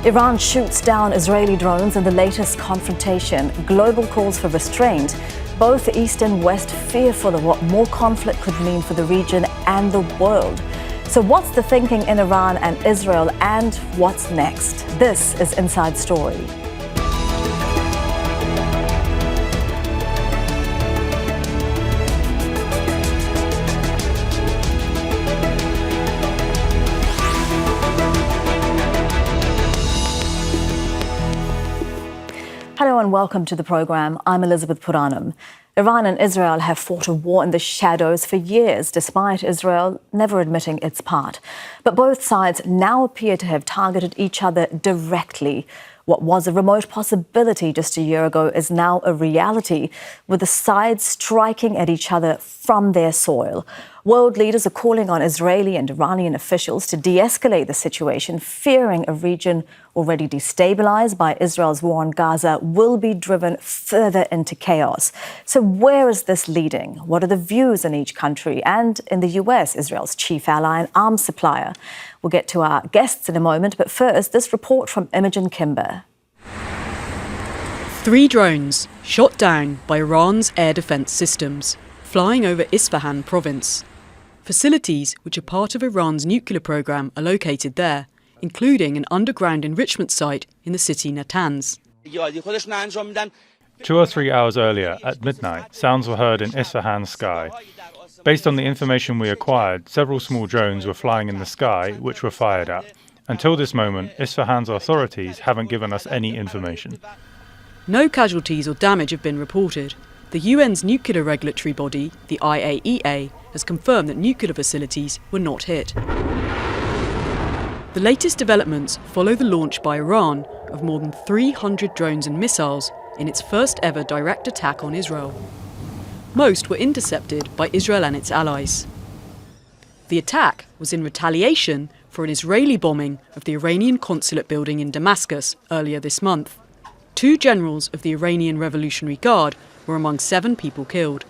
Iran shoots down Israeli drones in the latest confrontation. Global calls for restraint. Both East and West fearful of what more conflict could mean for the region and the world. So what's the thinking in Iran and Israel, and what's next? This is Inside Story. Hello and welcome to the programme. I'm Elizabeth Puranam. Iran and Israel have fought a war in the shadows for years, despite Israel never admitting its part. But both sides now appear to have targeted each other directly. What was a remote possibility just a year ago is now a reality, with the sides striking at each other from their soil. World leaders are calling on Israeli and Iranian officials to de-escalate the situation, fearing a region already destabilized by Israel's war on Gaza will be driven further into chaos. So where is this leading? What are the views in each country and in the US, Israel's chief ally and arms supplier? We'll get to our guests in a moment, but first, this report from Imogen Kimber. 3 drones shot down by Iran's air defence systems, flying over Isfahan province. Facilities which are part of Iran's nuclear programme are located there, including an underground enrichment site in the city Natanz. 2 or 3 hours earlier, at midnight, sounds were heard in Isfahan's sky. Based on the information we acquired, several small drones were flying in the sky, which were fired at. Until this moment, Isfahan's authorities haven't given us any information. No casualties or damage have been reported. The UN's nuclear regulatory body, the IAEA, has confirmed that nuclear facilities were not hit. The latest developments follow the launch by Iran of more than 300 drones and missiles in its first ever direct attack on Israel. Most were intercepted by Israel and its allies. The attack was in retaliation for an Israeli bombing of the Iranian consulate building in Damascus earlier this month. 2 generals of the Iranian Revolutionary Guard were among 7 people killed.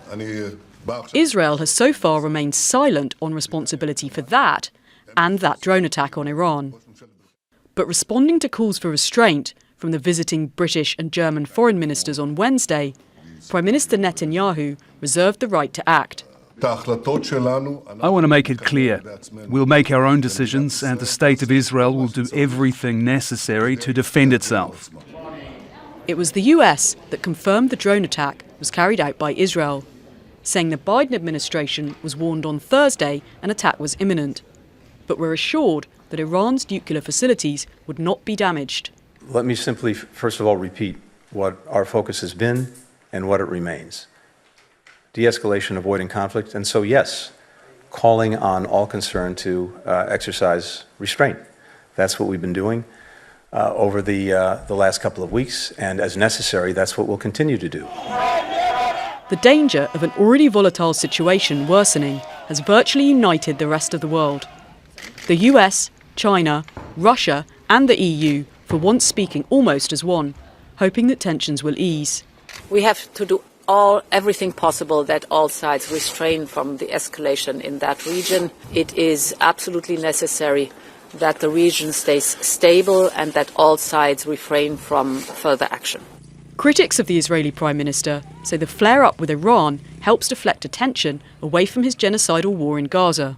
Israel has so far remained silent on responsibility for that and that drone attack on Iran. But responding to calls for restraint from the visiting British and German foreign ministers on Wednesday, Prime Minister Netanyahu reserved the right to act. I want to make it clear. We'll make our own decisions, and the State of Israel will do everything necessary to defend itself. It was the US that confirmed the drone attack was carried out by Israel, saying the Biden administration was warned on Thursday an attack was imminent, but were assured that Iran's nuclear facilities would not be damaged. Let me simply, first of all, repeat what our focus has been and what it remains. De-escalation, avoiding conflict, and so yes, calling on all concerned to exercise restraint. That's what we've been doing over the last couple of weeks, and as necessary, that's what we'll continue to do. The danger of an already volatile situation worsening has virtually united the rest of the world. The US, China, Russia and the EU for once speaking almost as one, hoping that tensions will ease. We have to do everything possible that all sides restrain from the escalation in that region. It is absolutely necessary that the region stays stable and that all sides refrain from further action. Critics of the Israeli Prime Minister say the flare-up with Iran helps deflect attention away from his genocidal war in Gaza.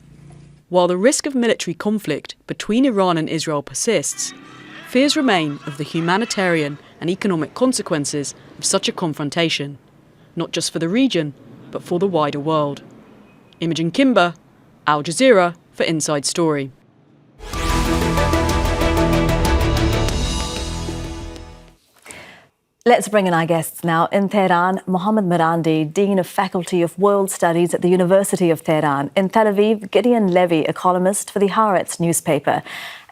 While the risk of military conflict between Iran and Israel persists, fears remain of the humanitarian and economic consequences of such a confrontation, not just for the region, but for the wider world. Imogen Kimber, Al Jazeera for Inside Story. Let's bring in our guests now. In Tehran, Mohammad Marandi, Dean of Faculty of World Studies at the University of Tehran. In Tel Aviv, Gideon Levy, a columnist for the Haaretz newspaper.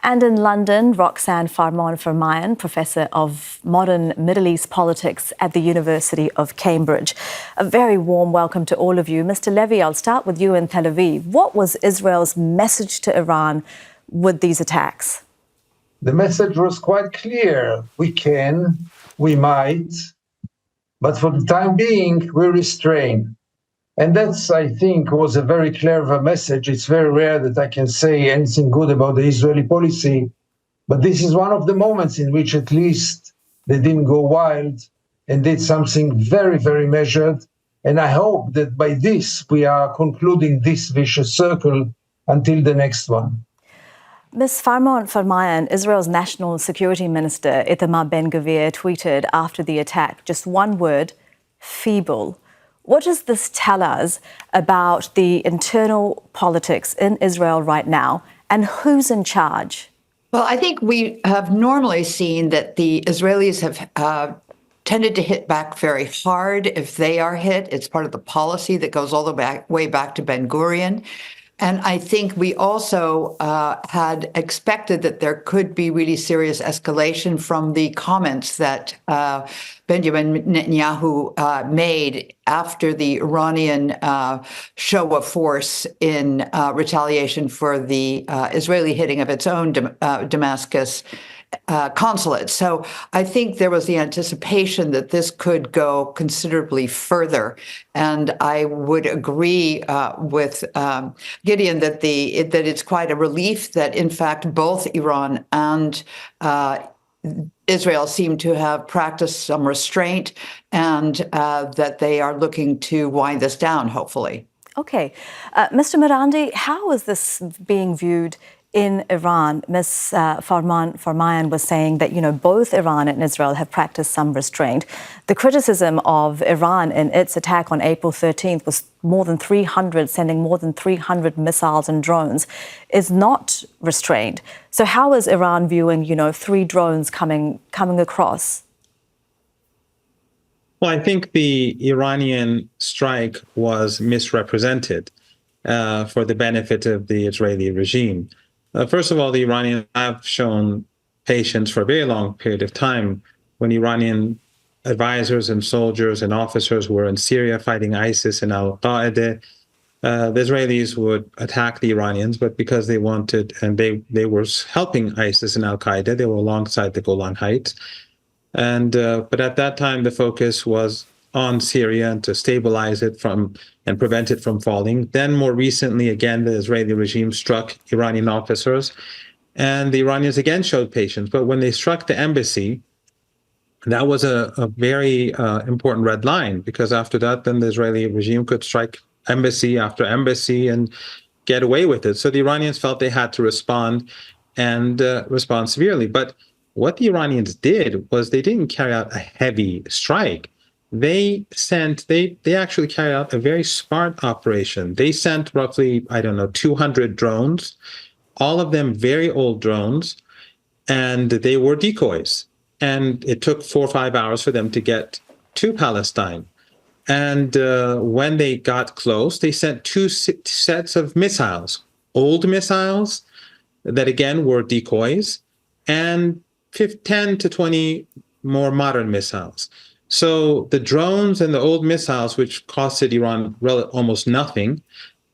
And in London, Roxane Farmanfarmaian, Professor of Modern Middle East Politics at the University of Cambridge. A very warm welcome to all of you. Mr. Levy, I'll start with you in Tel Aviv. What was Israel's message to Iran with these attacks? The message was quite clear. We can, we might, but for the time being, we restrain. And that's, I think, was a very clever message. It's very rare that I can say anything good about the Israeli policy, But this is one of the moments in which at least they didn't go wild and did something very, very measured. And I hope that by this, we are concluding this vicious circle until the next one. Ms. Farmanfarmaian, Israel's National Security Minister Itamar Ben-Gvir tweeted after the attack, just one word, feeble. What does this tell us about the internal politics in Israel right now, and who's in charge? Well, I think we have normally seen that the Israelis have tended to hit back very hard if they are hit. It's part of the policy that goes all the way back to Ben-Gurion. And I think we also had expected that there could be really serious escalation from the comments that Benjamin Netanyahu made after the Iranian show of force in retaliation for the Israeli hitting of its own Damascus consulate. So I think there was the anticipation that this could go considerably further. And I would agree with Gideon that it's quite a relief that, in fact, both Iran and Israel seem to have practiced some restraint and that they are looking to wind this down, hopefully. Okay. Mr. Marandi, how is this being viewed in Iran? Ms. Farmanfarmaian was saying that, both Iran and Israel have practiced some restraint. The criticism of Iran in its attack on April 13th was sending more than 300 missiles and drones is not restrained. So how is Iran viewing, 3 drones coming across? Well, I think the Iranian strike was misrepresented for the benefit of the Israeli regime. First of all, the Iranians have shown patience for a very long period of time. When Iranian advisors and soldiers and officers were in Syria fighting ISIS and al-Qaeda, the Israelis would attack the Iranians, but because they wanted, and they were helping ISIS and al-Qaeda, they were alongside the Golan Heights. And but at that time, the focus was on Syria and to stabilize it and prevent it from falling. Then more recently, again, the Israeli regime struck Iranian officers, and the Iranians again showed patience. But when they struck the embassy, that was a very important red line, because after that, then the Israeli regime could strike embassy after embassy and get away with it. So the Iranians felt they had to respond and respond severely. But what the Iranians did was they didn't carry out a heavy strike. They actually carried out a very smart operation. They sent roughly, 200 drones, all of them very old drones, and they were decoys. And it took 4 or 5 hours for them to get to Palestine. And when they got close, they sent 2 sets of missiles, old missiles that again were decoys, and 10 to 20 more modern missiles. So the drones and the old missiles, which costed Iran almost nothing,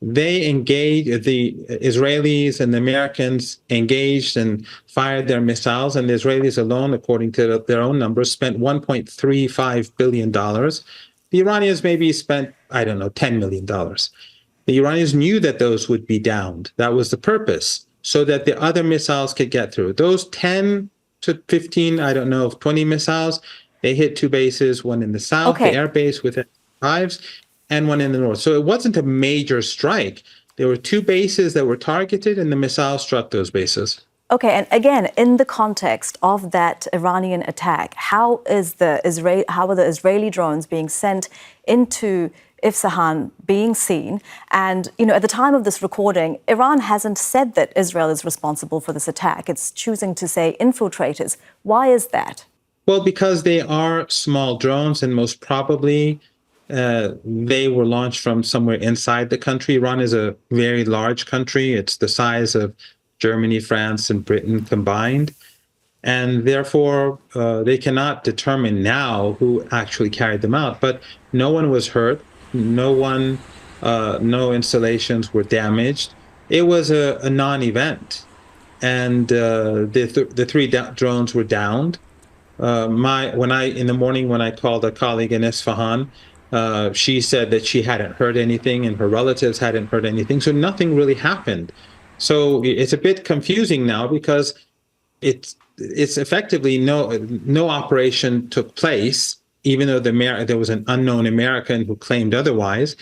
they engaged, the Israelis and the Americans engaged and fired their missiles, and the Israelis alone, according to their own numbers, spent $1.35 billion. The Iranians maybe spent, $10 million. The Iranians knew that those would be downed. That was the purpose, so that the other missiles could get through. Those 10 to 15, 20 missiles, they hit 2 bases, one in the south, the air base with F-5s, and one in the north. So it wasn't a major strike. There were 2 bases that were targeted, and the missiles struck those bases. Okay, and again, in the context of that Iranian attack, how are the Israeli drones being sent into Isfahan being seen? And, at the time of this recording, Iran hasn't said that Israel is responsible for this attack. It's choosing to say infiltrators. Why is that? Well, because they are small drones, and most probably they were launched from somewhere inside the country. Iran is a very large country. It's the size of Germany, France, and Britain combined. And therefore, they cannot determine now who actually carried them out. But no one was hurt. No installations were damaged. It was a non-event. And the 3 drones were downed. In the morning when I called a colleague in Isfahan, she said that she hadn't heard anything and her relatives hadn't heard anything. So nothing really happened. So it's a bit confusing now, because it's effectively no operation took place, even though there was an unknown American who claimed otherwise.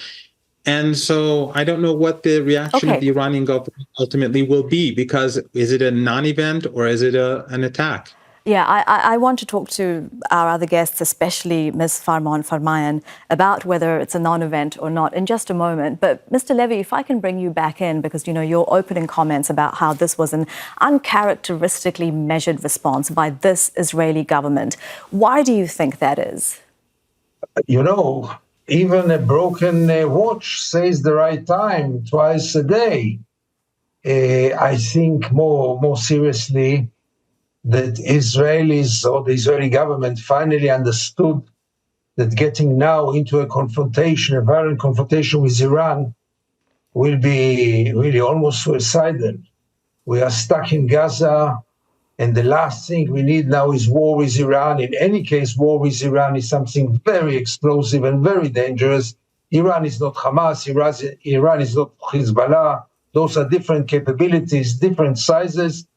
And so I don't know what the reaction of the Iranian government ultimately will be, because is it a non-event or is it an attack? Yeah, I want to talk to our other guests, especially Ms. Farmanfarmaian, about whether it's a non-event or not in just a moment. But Mr. Levy, if I can bring you back in, because, you know, your opening comments about how this was an uncharacteristically measured response by this Israeli government. Why do you think that is? You know, even a broken watch says the right time twice a day. I think more seriously, that Israelis or the Israeli government finally understood that getting now into a violent confrontation with Iran will be really almost suicidal. We are stuck in Gaza, and the last thing we need now is war with Iran. In any case, war with Iran is something very explosive and very dangerous. Iran is not Hamas, Iran is not Hezbollah. Those are different capabilities, different sizes.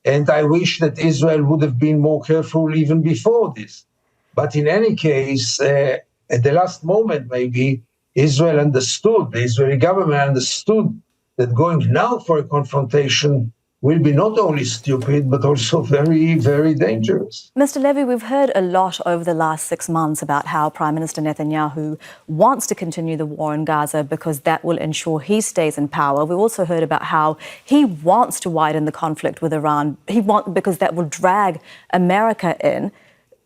And I wish that Israel would have been more careful even before this. But in any case, at the last moment, maybe, Israel understood, the Israeli government understood that going now for a confrontation will be not only stupid, but also very, very dangerous. Mr. Levy, we've heard a lot over the last 6 months about how Prime Minister Netanyahu wants to continue the war in Gaza because that will ensure he stays in power. We also heard about how he wants to widen the conflict with Iran because that will drag America in.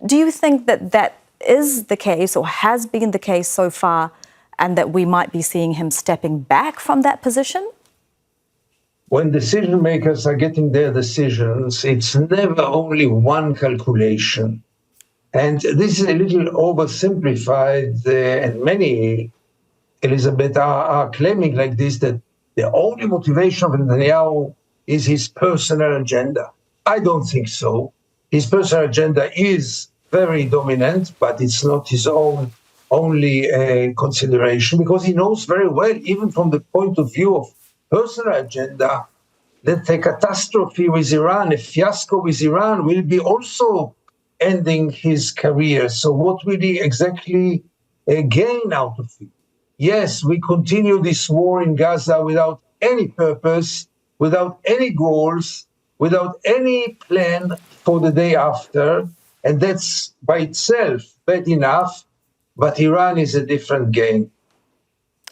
Do you think that that is the case or has been the case so far, and that we might be seeing him stepping back from that position? When decision makers are getting their decisions, it's never only one calculation. And this is a little oversimplified, and many, Elizabeth, are claiming like this, that the only motivation of Netanyahu is his personal agenda. I don't think so. His personal agenda is very dominant, but it's not his only consideration, because he knows very well, even from the point of view of personal agenda, that a catastrophe with Iran, a fiasco with Iran, will be also ending his career. So what will he exactly gain out of it? Yes, we continue this war in Gaza without any purpose, without any goals, without any plan for the day after, and that's by itself bad enough, but Iran is a different game.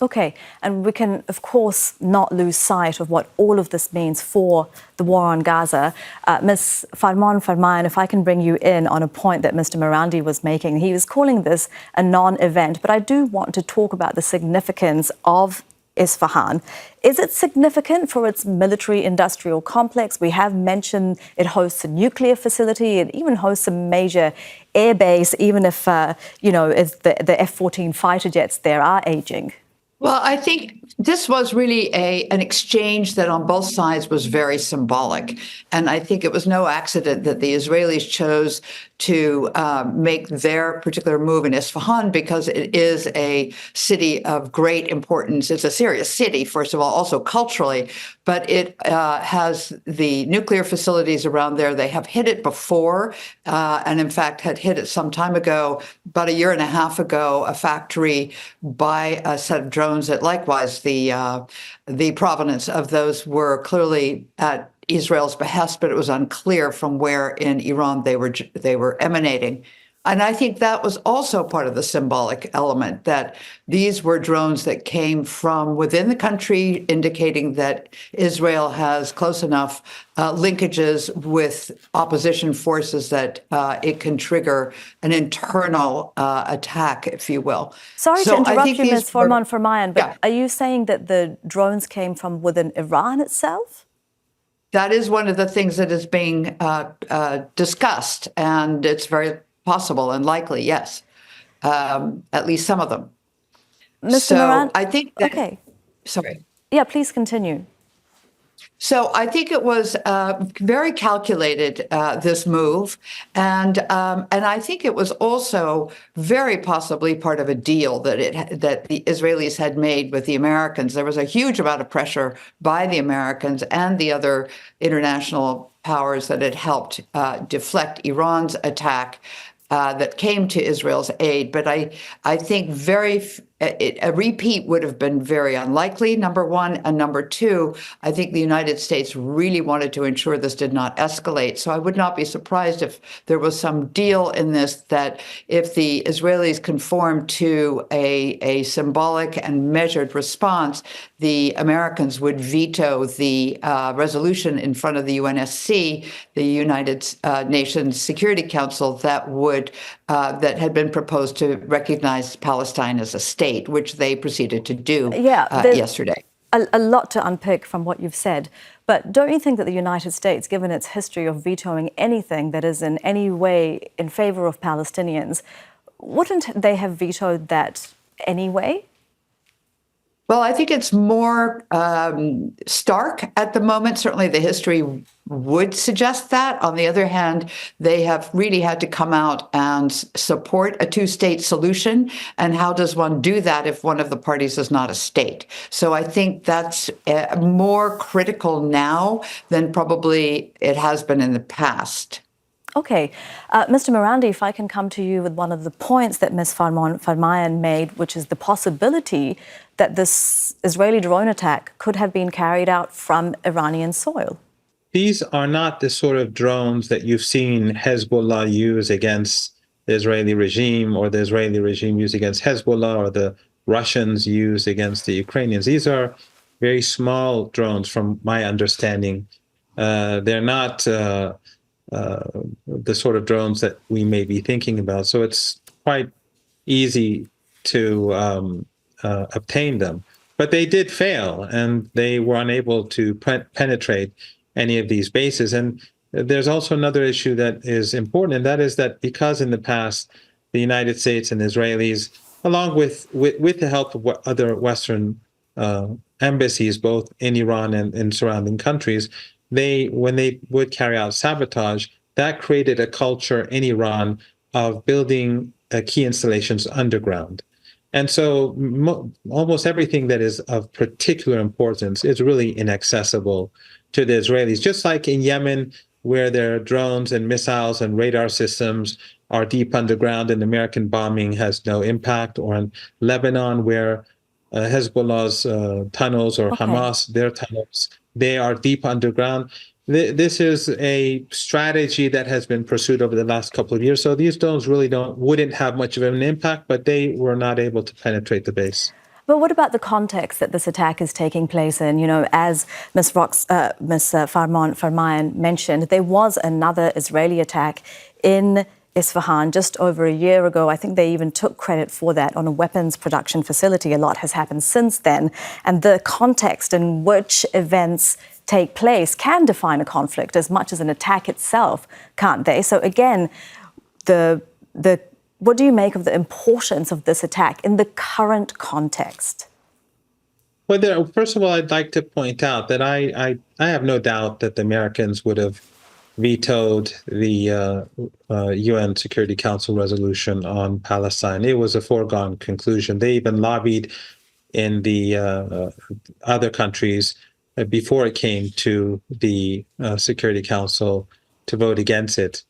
Okay, and we can, of course, not lose sight of what all of this means for the war on Gaza. Ms. Farmanfarmaian, if I can bring you in on a point that Mr. Marandi was making. He was calling this a non-event, but I do want to talk about the significance of Isfahan. Is it significant for its military-industrial complex? We have mentioned it hosts a nuclear facility. It even hosts a major air base, even if, if the F-14 fighter jets there are aging. Well, I think this was really an exchange that on both sides was very symbolic. And I think it was no accident that the Israelis chose to make their particular move in Isfahan, because it is a city of great importance. It's a serious city, first of all, also culturally, but it has the nuclear facilities around there. They have hit it before, and in fact had hit it some time ago, about a year and a half ago, a factory by a set of drones that likewise the provenance of those were clearly at Israel's behest, but it was unclear from where in Iran they were emanating. And I think that was also part of the symbolic element, that these were drones that came from within the country, indicating that Israel has close enough linkages with opposition forces that it can trigger an internal attack, if you will. Sorry to interrupt you, Ms. Farmanfarmaian, but are you saying that the drones came from within Iran itself? That is one of the things that is being discussed, and it's very possible and likely, yes. At least some of them. Mr. Marandi, I think that, okay. Sorry. Yeah, please continue. So I think it was very calculated, this move, and I think it was also very possibly part of a deal that the Israelis had made with the Americans. There was a huge amount of pressure by the Americans and the other international powers that had helped deflect Iran's attack that came to Israel's aid. But I think a repeat would have been very unlikely, number one. And number two, I think the United States really wanted to ensure this did not escalate. So I would not be surprised if there was some deal in this that if the Israelis conformed to a symbolic and measured response, the Americans would veto the resolution in front of the UNSC, the United Nations Security Council, that had been proposed to recognize Palestine as a state, which they proceeded to do yesterday. A lot to unpick from what you've said. But don't you think that the United States, given its history of vetoing anything that is in any way in favor of Palestinians, wouldn't they have vetoed that anyway? Well, I think it's more stark at the moment. Certainly the history would suggest that. On the other hand, they have really had to come out and support a two-state solution. And how does one do that if one of the parties is not a state? So I think that's more critical now than probably it has been in the past. Okay. Mr. Marandi, if I can come to you with one of the points that Ms. Farmanfarmaian made, which is the possibility that this Israeli drone attack could have been carried out from Iranian soil. These are not the sort of drones that you've seen Hezbollah use against the Israeli regime, or the Israeli regime use against Hezbollah, or the Russians use against the Ukrainians. These are very small drones, from my understanding. They're not the sort of drones that we may be thinking about. So it's quite easy to obtain them. But they did fail, and they were unable to penetrate any of these bases. And there's also another issue that is important, and that is that because in the past, the United States and Israelis, along with the help of other Western embassies, both in Iran and in surrounding countries, when they would carry out sabotage, that created a culture in Iran of building key installations underground. And so almost everything that is of particular importance is really inaccessible to the Israelis. Just like in Yemen, where their drones and missiles and radar systems are deep underground and American bombing has no impact, or in Lebanon, where Hezbollah's tunnels, or Hamas, their tunnels, they are deep underground. This is a strategy that has been pursued over the last couple of years. So these drones really wouldn't have much of an impact, but they were not able to penetrate the base. But what about the context that this attack is taking place in? You know, as Ms. Farmanfarmaian mentioned, there was another Israeli attack in Isfahan just over a year ago. I think they even took credit for that, on a weapons production facility. A lot has happened since then. And the context in which events take place can define a conflict as much as an attack itself, can't they? So again, what do you make of the importance of this attack in the current context? Well, first of all, I'd like to point out that I have no doubt that the Americans would have vetoed the UN Security Council resolution on Palestine. It was a foregone conclusion. They even lobbied in the other countries before it came to the Security Council to vote against it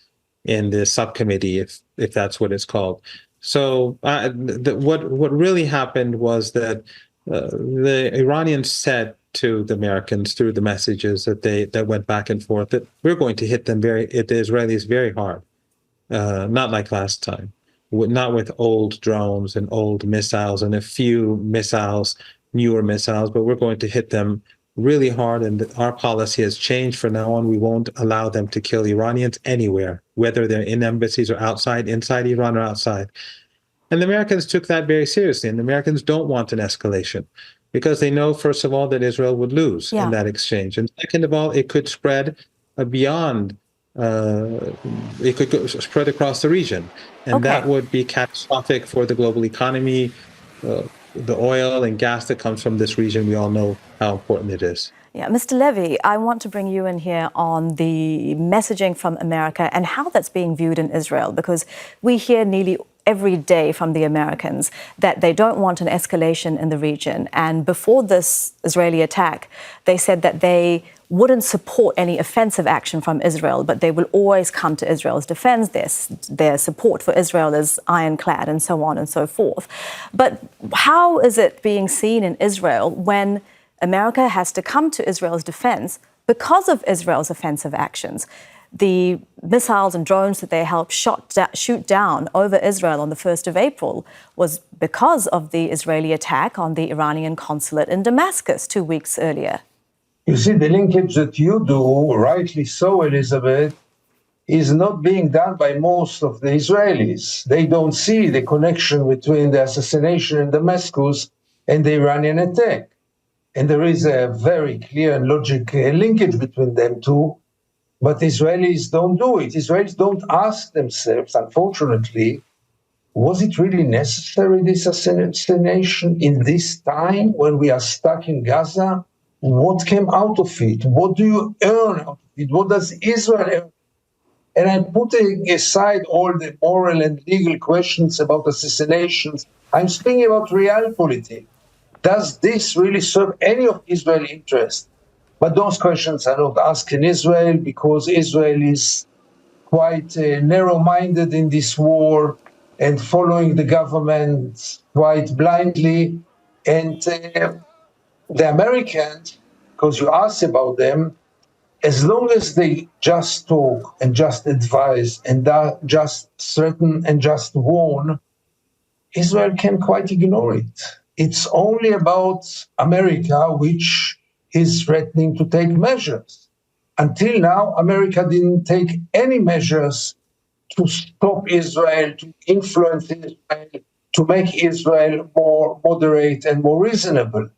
in the subcommittee, if that's what it's called. So what really happened was that the Iranians said to the Americans through the messages that went back and forth that we're going to hit the Israelis very hard, not like last time, not with old drones and old missiles and a few missiles, newer missiles, but we're going to hit them really hard. And our policy has changed. From now on, we won't allow them to kill Iranians anywhere, whether they're in embassies or outside, inside Iran or outside. And the Americans took that very seriously. And the Americans don't want an escalation because they know, first of all, that Israel would lose in that exchange. And second of all, it could spread beyond, it could spread across the region. And that would be catastrophic for the global economy. The oil and gas that comes from this region, we all know how important it is. Yeah, Mr. Levy, I want to bring you in here on the messaging from America and how that's being viewed in Israel, because we hear nearly every day from the Americans that they don't want an escalation in the region. And before this Israeli attack, they said that they wouldn't support any offensive action from Israel, but they will always come to Israel's defense. Their support for Israel is ironclad and so on and so forth. But how is it being seen in Israel when America has to come to Israel's defense because of Israel's offensive actions? The missiles and drones that they helped shoot down over Israel on the 1st of April was because of the Israeli attack on the Iranian consulate in Damascus 2 weeks earlier. You see, the linkage that you do, rightly so, Elizabeth, is not being done by most of the Israelis. They don't see the connection between the assassination in Damascus and the Iranian attack. And there is a very clear and logical linkage between them two, but Israelis don't do it. Israelis don't ask themselves, unfortunately, was it really necessary, this assassination, in this time when we are stuck in Gaza? What came out of it? What do you earn out of it? What does Israel earn? And I'm putting aside all the moral and legal questions about assassinations. I'm speaking about realpolitik. Does this really serve any of Israel's interests? But those questions are not asked in Israel because Israel is quite narrow-minded in this war and following the government quite blindly. And the Americans, because you asked about them, as long as they just talk and just advise and just threaten and just warn, Israel can quite ignore it. It's only about America, which is threatening to take measures. Until now, America didn't take any measures to stop Israel, to influence Israel, to make Israel more moderate and more reasonable.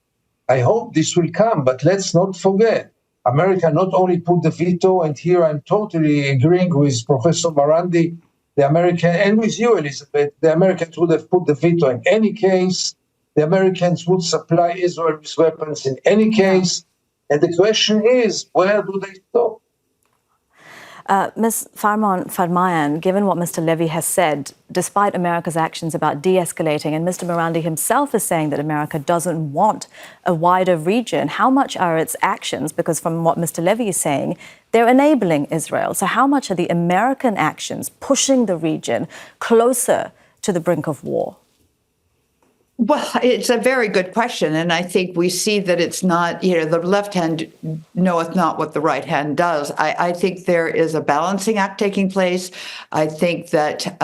I hope this will come, but let's not forget, America not only put the veto, and here I'm totally agreeing with Professor Marandi, the American, and with you, Elizabeth, the Americans would have put the veto in any case. The Americans would supply Israel with weapons in any case. And the question is, where do they stop? Ms. Farmanfarmaian, given what Mr. Levy has said, despite America's actions about de-escalating, and Mr. Marandi himself is saying that America doesn't want a wider region, how much are its actions, because from what Mr. Levy is saying, they're enabling Israel. So how much are the American actions pushing the region closer to the brink of war? Well, it's a very good question. And I think we see that it's not, the left hand knoweth not what the right hand does. I think there is a balancing act taking place. I think that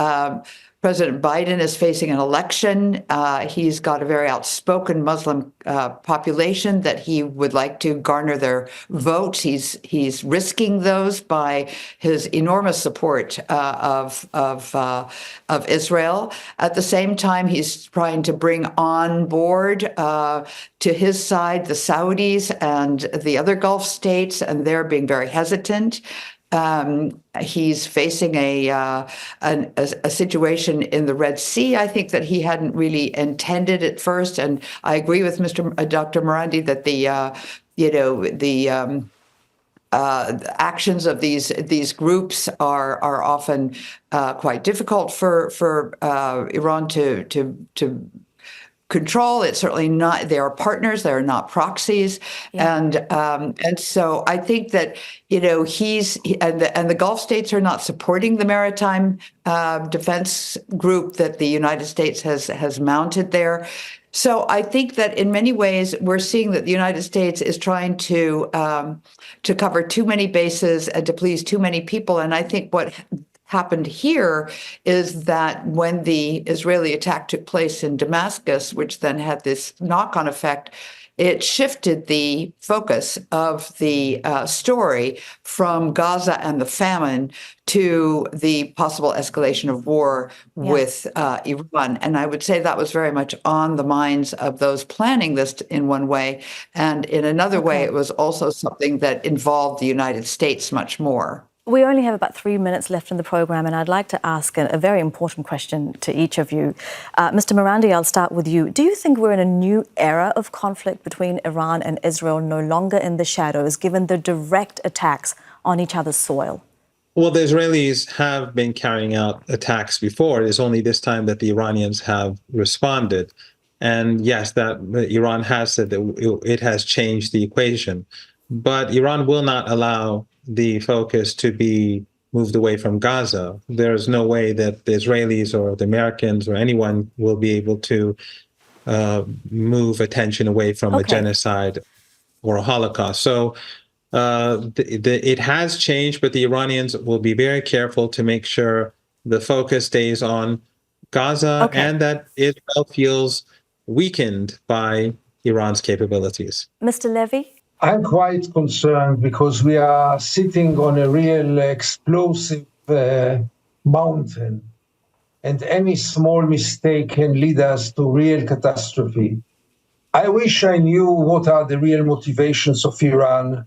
President Biden is facing an election. He's got a very outspoken Muslim population that he would like to garner their votes. He's risking those by his enormous support of Israel. At the same time, he's trying to bring on board to his side the Saudis and the other Gulf states, and they're being very hesitant. He's facing a situation in the Red Sea, I think, that he hadn't really intended at first. And I agree with Dr. Marandi that the actions of these groups are often quite difficult for Iran to control. It's certainly not. They are partners. They are not proxies, and so I think that the Gulf states are not supporting the maritime defense group that the United States has mounted there. So I think that in many ways we're seeing that the United States is trying to cover too many bases and to please too many people, and I think what happened here is that when the Israeli attack took place in Damascus, which then had this knock-on effect, it shifted the focus of the story from Gaza and the famine to the possible escalation of war with Iran. And I would say that was very much on the minds of those planning this in one way. And in another way, it was also something that involved the United States much more. We only have about 3 minutes left in the programme, and I'd like to ask a very important question to each of you. Mr. Marandi, I'll start with you. Do you think we're in a new era of conflict between Iran and Israel, no longer in the shadows, given the direct attacks on each other's soil? Well, the Israelis have been carrying out attacks before. It's only this time that the Iranians have responded. And yes, that Iran has said that it has changed the equation. But Iran will not allow the focus to be moved away from Gaza. There's no way that the Israelis or the Americans or anyone will be able to move attention away from a genocide or a Holocaust. So it has changed, but the Iranians will be very careful to make sure the focus stays on Gaza and that Israel feels weakened by Iran's capabilities. Mr. Levy? I'm quite concerned because we are sitting on a real explosive mountain, and any small mistake can lead us to real catastrophe. I wish I knew what are the real motivations of Iran.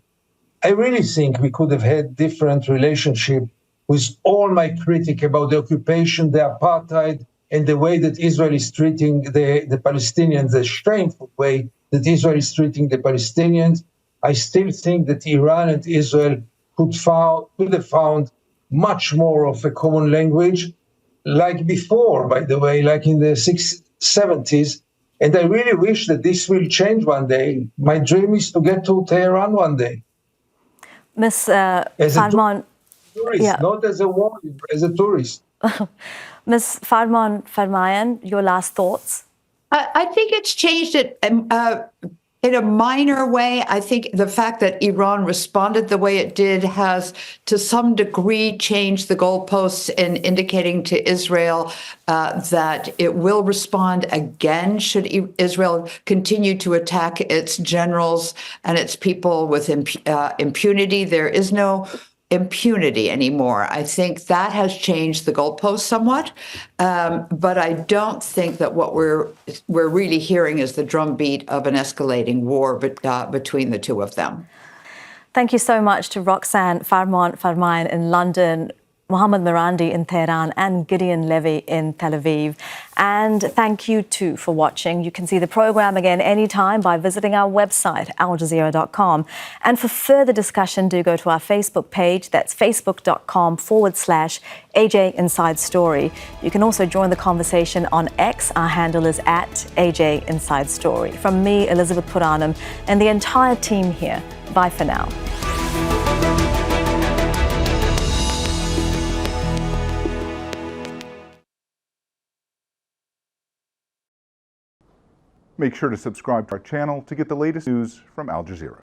I really think we could have had different relationship with all my critique about the occupation, the apartheid, and the way that Israel is treating the Palestinians, the shameful way that Israel is treating the Palestinians. I still think that Iran and Israel could have found much more of a common language, like before, by the way, like in the 70s. And I really wish that this will change one day. My dream is to get to Tehran one day. Ms. As Farman, a tourist, not as a warrior, as a tourist. Ms. Farmanfarmaian, your last thoughts? I think it's changed it in a minor way. I think the fact that Iran responded the way it did has, to some degree, changed the goalposts in indicating to Israel that it will respond again should Israel continue to attack its generals and its people with impunity. There is no impunity anymore. I think that has changed the goalpost somewhat, but I don't think that what we're really hearing is the drumbeat of an escalating war between the two of them. Thank you so much to Roxane Farmanfarmaian in London, Mohammad Marandi in Tehran, and Gideon Levy in Tel Aviv. And thank you too for watching. You can see the programme again anytime by visiting our website, aljazeera.com. And for further discussion, do go to our Facebook page. That's facebook.com/AJ Inside Story. You can also join the conversation on X. Our handle is @AJ Inside Story. From me, Elizabeth Puranam, and the entire team here, bye for now. Make sure to subscribe to our channel to get the latest news from Al Jazeera.